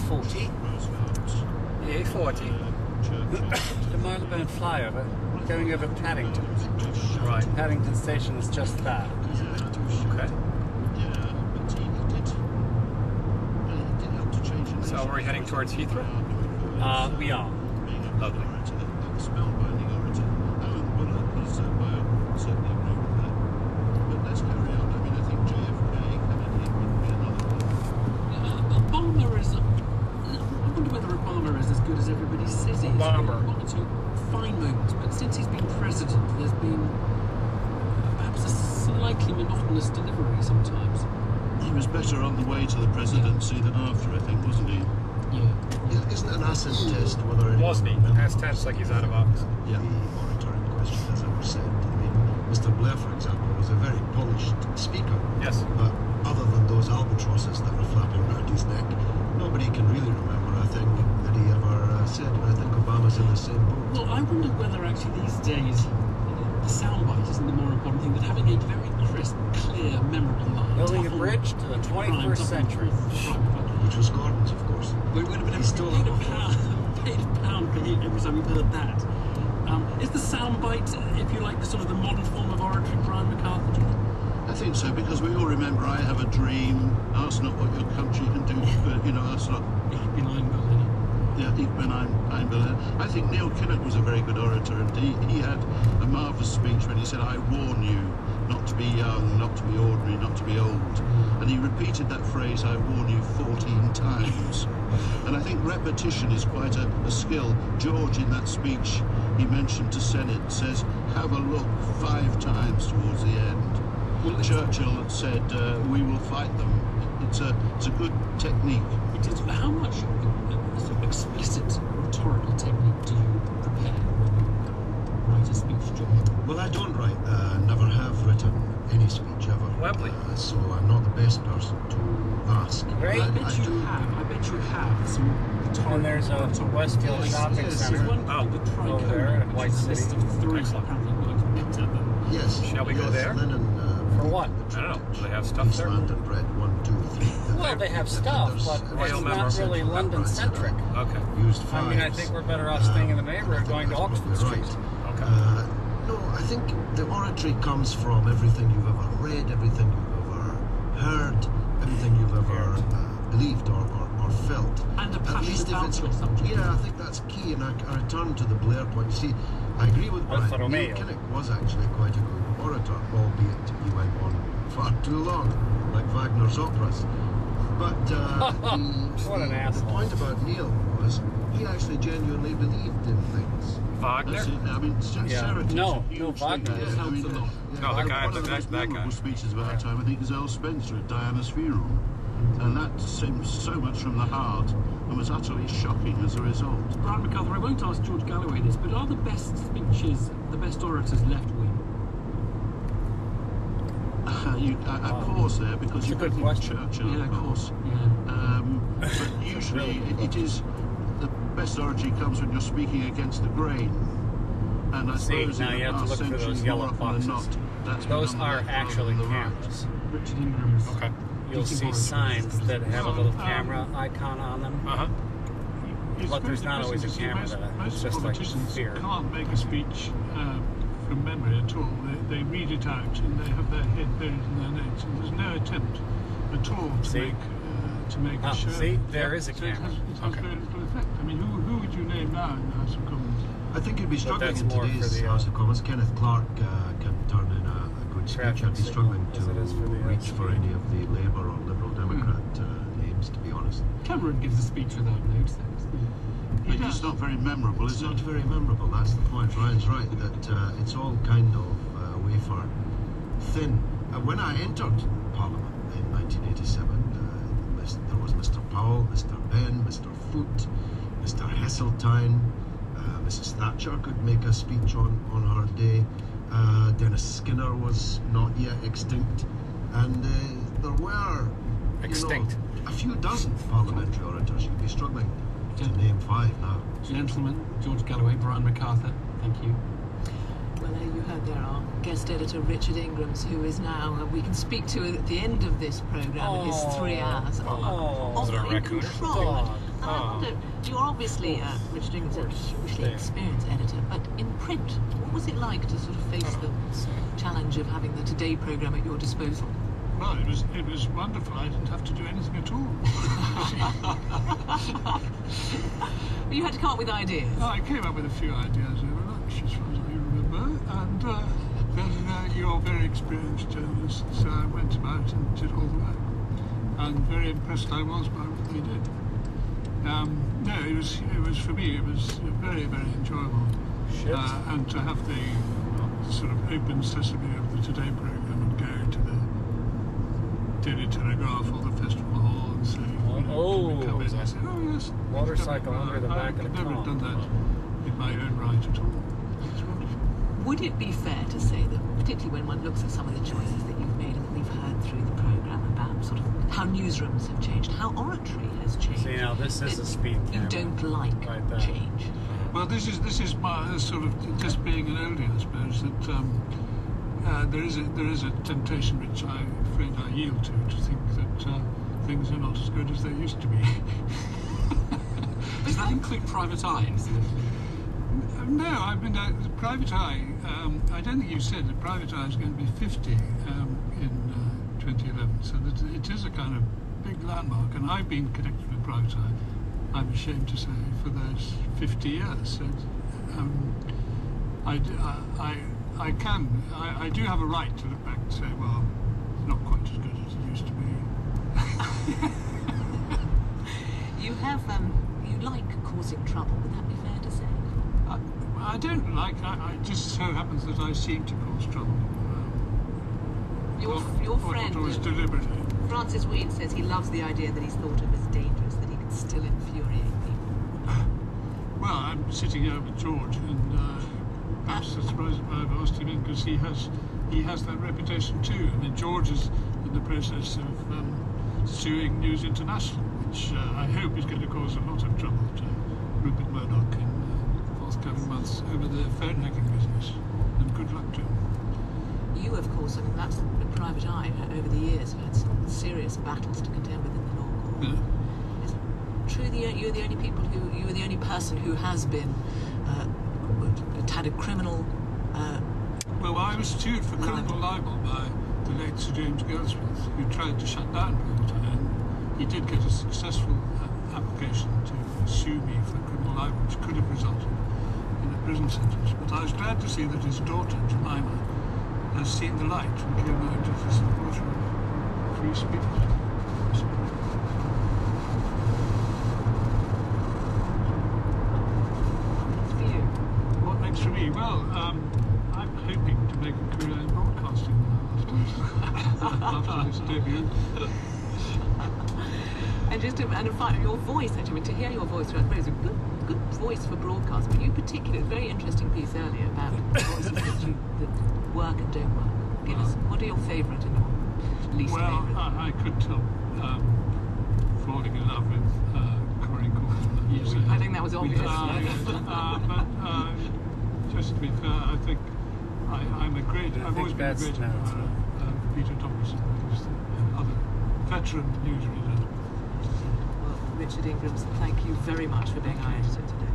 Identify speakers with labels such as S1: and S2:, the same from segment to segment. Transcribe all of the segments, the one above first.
S1: A40.
S2: The A40.
S1: The Marylebone flyover going over Paddington.
S2: Right.
S1: Paddington Station is just that.
S2: Okay. So are we heading towards Heathrow?
S1: We are.
S2: Lovely.
S3: Obama is. I wonder whether Obama is as good as everybody says he is.
S2: Obama.
S3: One or two fine moments, but since he's been president, there's been perhaps a slightly monotonous delivery sometimes.
S4: He was better on the way to the presidency than after, I think, wasn't he?
S3: Yeah.
S5: Isn't it an acid test whether anyone
S2: Wasn't he?
S5: remembers
S2: Past tense, like he's out of office.
S4: Yeah.
S5: the orator in question has ever said? I mean, Mr. Blair, for example, was a very polished speaker.
S2: Yes.
S5: But other than those albatrosses that were flapping around his neck, nobody can really remember a thing that he ever said. And I think Obama's in the same boat.
S3: Well, I wonder whether actually these days the soundbite isn't the more important thing, but having a very crisp, clear, memorable line.
S1: Building a
S3: Tough on
S1: bridge to the 21st century.
S5: Which was Gordon's, of course.
S3: We would have been
S5: He's still
S3: paid a
S5: alive.
S3: pound per hit every time we heard that. Is the soundbite, if you like, sort of the modern form of oratory, Brian MacArthur? Do you think?
S4: I think so, because we all remember I have a dream, ask not what your country can do, but, ask not...
S3: Ich bin ein Berliner.
S4: Yeah, ich bin ein Berliner. I think Neil Kinnock was a very good orator, and he had a marvellous speech when he said, I warn you not to be young, not to be ordinary, not to be old. And he repeated that phrase, I warn you, 14 times. And I think repetition is quite a skill. George, in that speech he mentioned to Senate, says, have a look 5 times towards the end. Well, Churchill said, we will fight them. It's a good technique.
S3: It is. How much sort of explicit rhetorical technique do you prepare when you write a speech, George?
S5: Well, I don't write, never have written any speech ever.
S2: Lovely.
S5: So I'm not the best person to ask.
S1: Great.
S3: I bet you have some rhetorical.
S1: And there's a Westfield Shopping
S5: yes,
S1: Centre.
S3: There's one called the
S1: over there in
S3: Trichome,
S1: White
S3: which is a list
S1: City.
S3: of 3
S2: Excellent.
S3: apparently works better than...
S5: Yes.
S2: Shall we go
S5: yes,
S2: there?
S5: Lennon,
S1: For what?
S2: I don't know. Do they have stuff
S5: East
S2: there?
S5: London Bread 1, 2, 3.
S1: Well, they have stuff, but
S2: Royal
S1: it's
S2: Member
S1: not really
S5: Central
S1: London-centric.
S2: Okay.
S5: Used
S1: I mean, I
S5: fives.
S1: think we're better off staying in the neighborhood, going to Oxford Street.
S2: Okay.
S5: No, I think the oratory comes from everything you've ever read, everything you've ever heard, everything you've ever believed or felt.
S3: And a
S5: At
S3: passion
S5: least if
S3: about
S5: it's
S3: your subject.
S5: Yeah, I think that's key. And I return to the Blair point. You see, I agree with Brian.
S1: Alfa
S5: Neil
S1: Romeo.
S5: Kinnock was actually quite a good orator, albeit he went on far too long, like Wagner's operas. But
S1: What an
S5: the
S1: asshole.
S5: point about Neil was he actually genuinely believed in things.
S2: Wagner?
S4: That's it. I mean,
S1: Yeah.
S4: Seraphim.
S1: No, Wagner.
S4: Yeah, I mean,
S3: Helps a lot.
S2: No, that guy-
S4: one of the most
S2: that guy.
S4: memorable speeches of our time, I think, is Earl Spencer at Diana's funeral. And that seems so much from the heart and was utterly shocking as a result.
S3: Brian MacArthur, I won't ask George Galloway this, but are the best speeches, the best orators left-wing?
S4: I pause there because
S1: That's a
S4: you
S1: good
S4: think
S1: question.
S4: Churchill,
S3: Yeah,
S4: of course.
S3: Yeah.
S4: But usually it is the best oratory comes when you're speaking against the grain. And I
S1: See,
S4: suppose
S1: now
S4: in
S1: you
S4: the
S1: have to
S4: past
S1: look for
S4: centuries,
S1: those
S4: more
S1: yellow
S4: often than
S1: boxes.
S4: not, that's
S1: Those
S4: been on the
S1: are
S4: left rather
S1: actually
S4: than the right.
S1: cameras.
S3: Richard Ingram's...
S2: Okay.
S1: You'll see signs that have a little camera icon on them.
S2: Uh-huh.
S1: But there's not always a camera there. It's just like
S6: politicians
S1: fear.
S6: can't make a speech from memory at all. They read it out and they have their head buried in their notes, and there's no attempt at all
S1: See?
S6: to make a show.
S1: See, there is a
S6: So it
S1: camera.
S6: has
S2: Okay.
S6: very little effect. I mean, who would you name now in the House of Commons?
S5: I think you'd be struggling
S1: that's
S5: in
S1: more for
S5: today's
S1: the,
S5: House of Commons. Kenneth Clark can turn in a good speech.
S1: Traffic
S5: I'd be struggling
S1: signal,
S5: to
S1: as it is for the
S5: reach for
S1: LCD.
S5: any of the Labour or Liberal Democrat names, to be honest.
S3: Cameron gives a speech without notes, though.
S4: But it's not very memorable,
S5: It's
S4: is
S5: not
S4: it?
S5: very memorable, that's the point. Ryan's right, that it's all kind of wafer thin. When I entered Parliament in 1987, there was Mr. Powell, Mr. Benn, Mr. Foote, Mr. Heseltine, Mrs. Thatcher could make a speech on her day. Dennis Skinner was not yet extinct, and there were
S2: Extinct.
S5: a few dozen parliamentary orators. You'd be struggling to name 5 now.
S3: Gentlemen, George Galloway, Brian MacArthur, thank you.
S7: Well, you heard there our guest editor Richard Ingrams, who is now, we can speak to at the end of this programme in his 3 hours.
S1: Oh.
S2: Is it a
S7: in
S2: raccoon or
S7: control
S1: something?
S7: And I wonder, you're obviously, Richard Ingram's a hugely experienced editor, but in print, what was it like to sort of face the challenge of having the Today programme at your disposal?
S6: Well, it was wonderful. I didn't have to do anything at all.
S7: You had to come up with ideas.
S6: Oh, I came up with a few ideas over lunch, as far as I remember, and then you're a very experienced journalist, so I went about and did all the work. And very impressed I was by what they did. No, it was for me, it was very, very enjoyable. And to have the sort of open sesame of the Today programme and go to the Daily Telegraph or the Festival Hall and say, come in and say, oh yes,
S1: water cycle under the back of the
S6: I've never
S1: car.
S6: done that in my own right at all. It's wonderful.
S7: Would it be fair to say that, particularly when one looks at some of the choices that you've made and that we've heard through the programme about sort of how newsrooms have changed, how oratory has changed?
S1: See, now this is a speed camera.
S7: You don't like
S1: Right there.
S7: change.
S6: Well, this is my sort of just being an oldie, I suppose, that there is a temptation which I'm afraid I yield to think that things are not as good as they used to be.
S3: Does that include Private Eye?
S6: No, I mean, the Private Eye, I don't think you said that Private Eye is going to be 50 in 2011, so that it is a kind of big landmark, and I've been connected with Private Eye, I'm ashamed to say, for those 50 years. So, I do have a right to look back and say, well, it's not quite as good as it used to be.
S7: You have, you like causing trouble, would that be fair to say?
S6: I don't like, it just so happens that I seem to cause trouble.
S7: Your friend,
S6: Always deliberately.
S7: Francis Weed, says he loves the idea that he's thought of as dangerous, that he can still infuriate people.
S6: Well, I'm sitting here with George, and perhaps I suppose I've asked him in because he has that reputation too. I mean, George is in the process of suing News International, which I hope is going to cause a lot of trouble to Rupert Murdoch in forthcoming months over the phone hacking business. And good luck to him.
S7: You, of course, I mean, that's the Private Eye over the years have had some serious battles to contend with in the law court.
S6: Yeah.
S7: Is it true that you were the only person who has been had a criminal?
S6: Well, I was sued for criminal libel by the late Sir James Goldsmith, who tried to shut down Private Eye, and he did get a successful application to sue me for criminal libel, which could have resulted in a prison sentence. But I was glad to see that his daughter, Jemima, has seen the light and came out as a supporter of free speech.
S7: What's for you?
S6: What next for me? Well, I'm hoping to make a career in broadcasting now after this debut.
S7: And just to, your voice, actually, I mean, to hear your voice throughout the program, is a good voice for broadcast. But you particularly, a very interesting piece earlier about voices that work and don't work. Give us, what are your favourite and your least favourite?
S6: Well, I could tell falling in love with Corrie Coleman.
S7: I think that was obvious.
S6: But just to be fair, I think I've always been a great admirer of Peter Thompson, who's another veteran newsreader.
S7: Well, Richard Ingrams, thank you very much for being our editor today.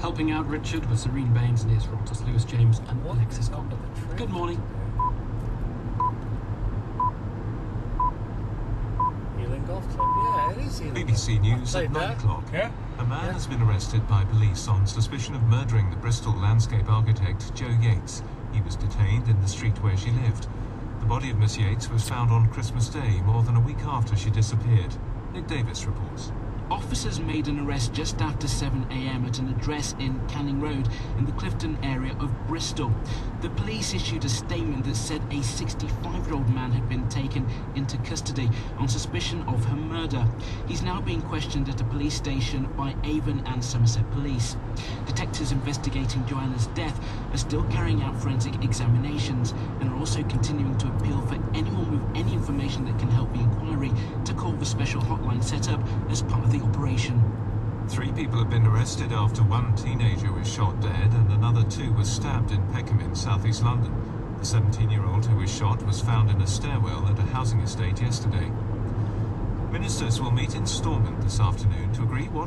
S3: Helping out Richard were Serene Baines, Liz Rottus, Lewis James, and
S1: What
S3: Alexis
S1: is
S3: Cobb.
S1: up with the train?
S3: Good morning.
S1: Ealing Golf Club. Yeah, it is Ealing
S8: BBC
S1: Golf.
S8: News
S1: I
S8: at
S1: played
S8: 9
S1: that.
S8: o'clock.
S1: Yeah.
S8: A man has been arrested by police on suspicion of murdering the Bristol landscape architect Jo Yates. He was detained in the street where she lived. The body of Miss Yates was found on Christmas Day, more than a week after she disappeared. Nick Davis reports.
S9: Officers made an arrest just after 7 a.m. at an address in Canning Road in the Clifton area of Bristol. The police issued a statement that said a 65-year-old man had been taken into custody on suspicion of her murder. He's now being questioned at a police station by Avon and Somerset Police. Detectives investigating Joanna's death are still carrying out forensic examinations and are also continuing to appeal for anyone with any information that can help the inquiry to call the special hotline set up as part of the operation.
S8: 3 people have been arrested after one teenager was shot dead and another 2 were stabbed in Peckham in southeast London. The 17-year-old who was shot was found in a stairwell at a housing estate yesterday. Ministers will meet in Stormont this afternoon to agree what